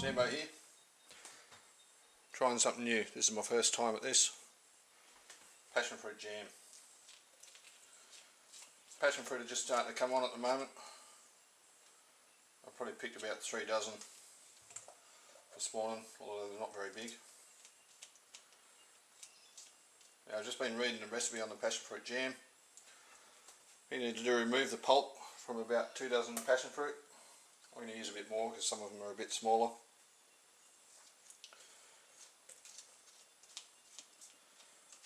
Sambo here, trying something new. This is my first time at this. Passionfruit jam. Passionfruit are just starting to come on at the moment. I've probably picked about 3 dozen this morning, although they're not very big. Now, I've just been reading the recipe on the passionfruit jam. You need to remove the pulp from about 2 dozen passionfruit. I'm going to use a bit more because some of them are a bit smaller.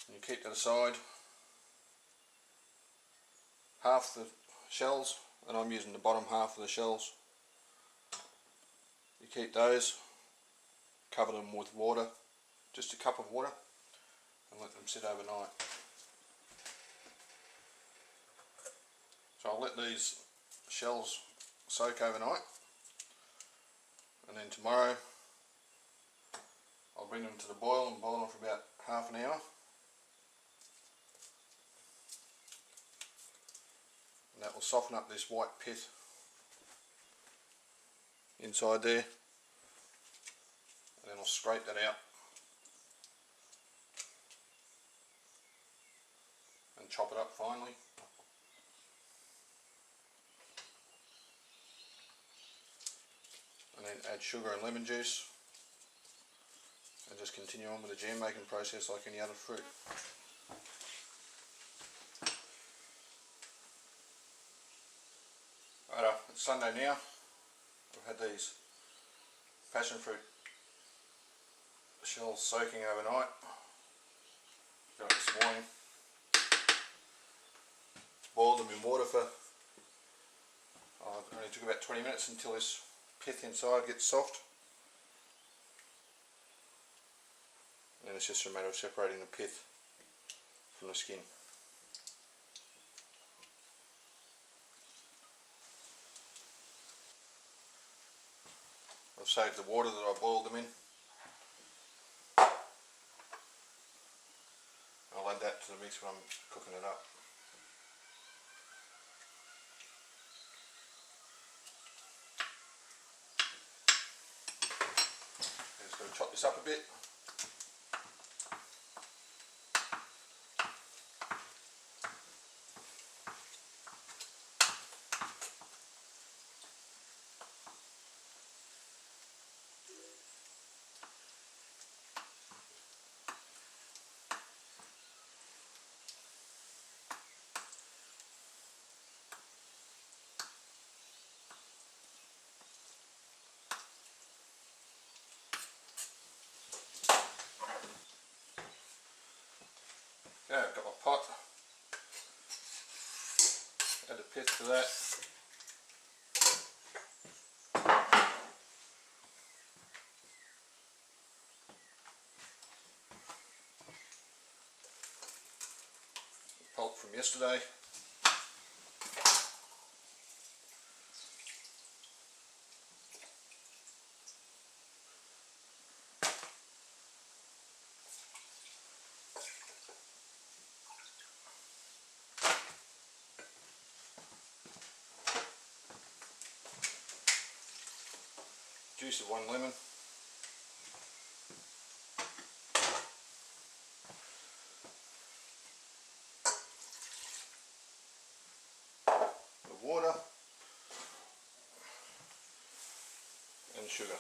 And you keep that aside. Half the shells, and I'm using the bottom half of the shells. You keep those, cover them with water, just a cup of water, and let them sit overnight. So I'll let these shells soak overnight, and then tomorrow I'll bring them to the boil and boil them for about half an hour. And that will soften up this white pith inside there, and then I'll scrape that out and chop it up finely. And then add sugar and lemon juice and just continue on with the jam making process like any other fruit. Right, it's Sunday now. I've had these passionfruit shells soaking overnight. Got it this morning. Boiled them in water for, it only took about 20 minutes until this pith inside gets soft. And it's just a matter of separating the pith from the skin. I've saved the water that I boiled them in. I'll add that to the mix when I'm cooking it up. Just going to chop this up a bit. Yeah, I've got my pot, add a pith to that, pulp from yesterday, juice of 1 lemon, the water and sugar.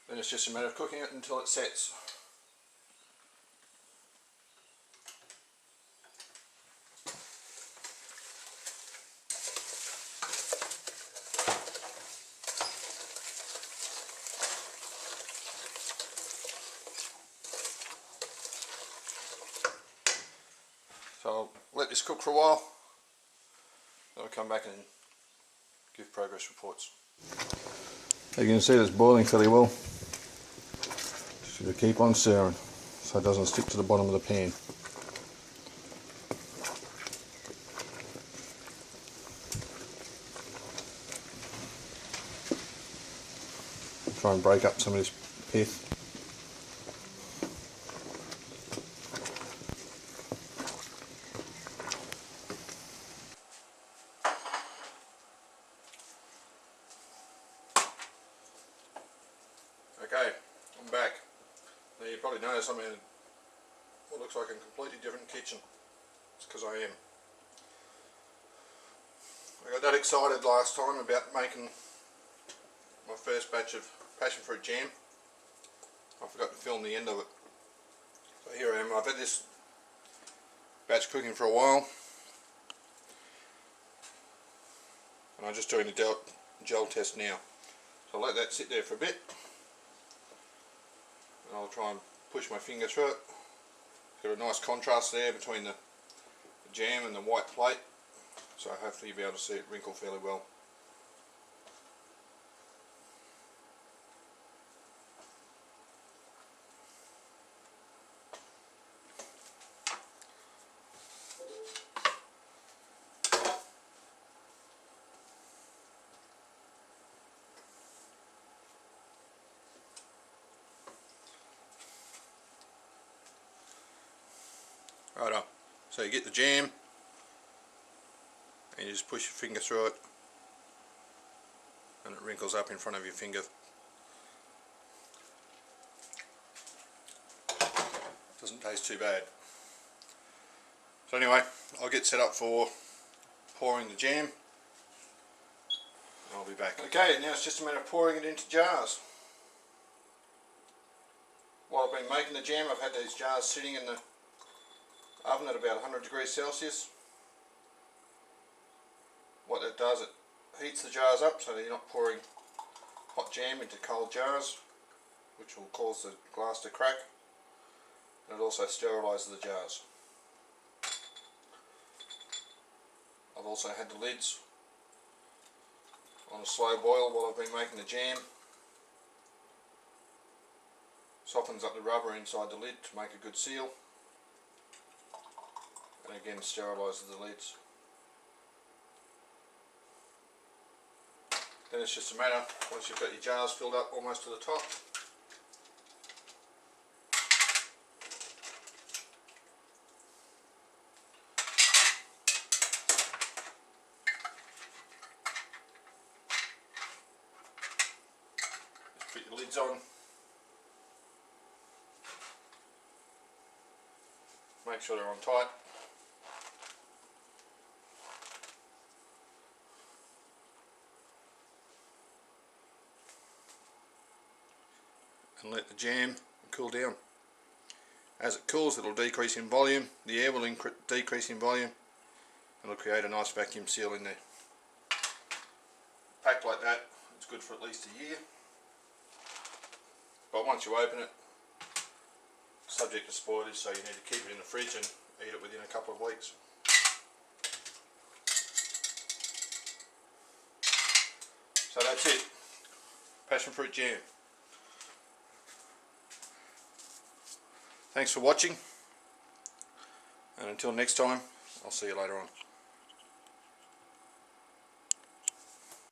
Then it's just a matter of cooking it until it sets. So I'll let this cook for a while, then I'll come back and give progress reports. You can see it's boiling fairly well. Just got to keep on stirring so it doesn't stick to the bottom of the pan. try and break up some of this pith. Okay, I'm back. Now you probably noticed I'm in what looks like a completely different kitchen. It's because I am. I got that excited last time about making my first batch of Passionfruit Jam. I forgot to film the end of it. So here I am. I've had this batch cooking for a while. And I'm just doing the gel test now. So I'll let that sit there for a bit. And I'll try and push my finger through it. Got a nice contrast there between the jam and the white plate. So hopefully you'll be able to see it wrinkle fairly well. Righto, so you get the jam and you just push your finger through it and it wrinkles up in front of your finger. Doesn't taste too bad. So anyway, I'll get set up for pouring the jam and I'll be back. Okay, now it's just a matter of pouring it into jars. While I've been making the jam, I've had these jars sitting in the oven at about 100 degrees Celsius. What that does, it heats the jars up so that you're not pouring hot jam into cold jars, which will cause the glass to crack, and it also sterilises the jars. I've also had the lids on a slow boil while I've been making the jam. Softens up the rubber inside the lid to make a good seal, and again sterilises the lids. Then it's just a matter, once you've got your jars filled up almost to the top, just put your lids on, make sure they're on tight. And let the jam cool down. As it cools, it'll decrease in volume, the air will decrease in volume, and it'll create a nice vacuum seal in there. Packed like that, it's good for at least a year. But once you open it, subject to spoilage, so you need to keep it in the fridge and eat it within a couple of weeks. So that's it. Passionfruit jam. Thanks for watching, and until next time, I'll see you later on.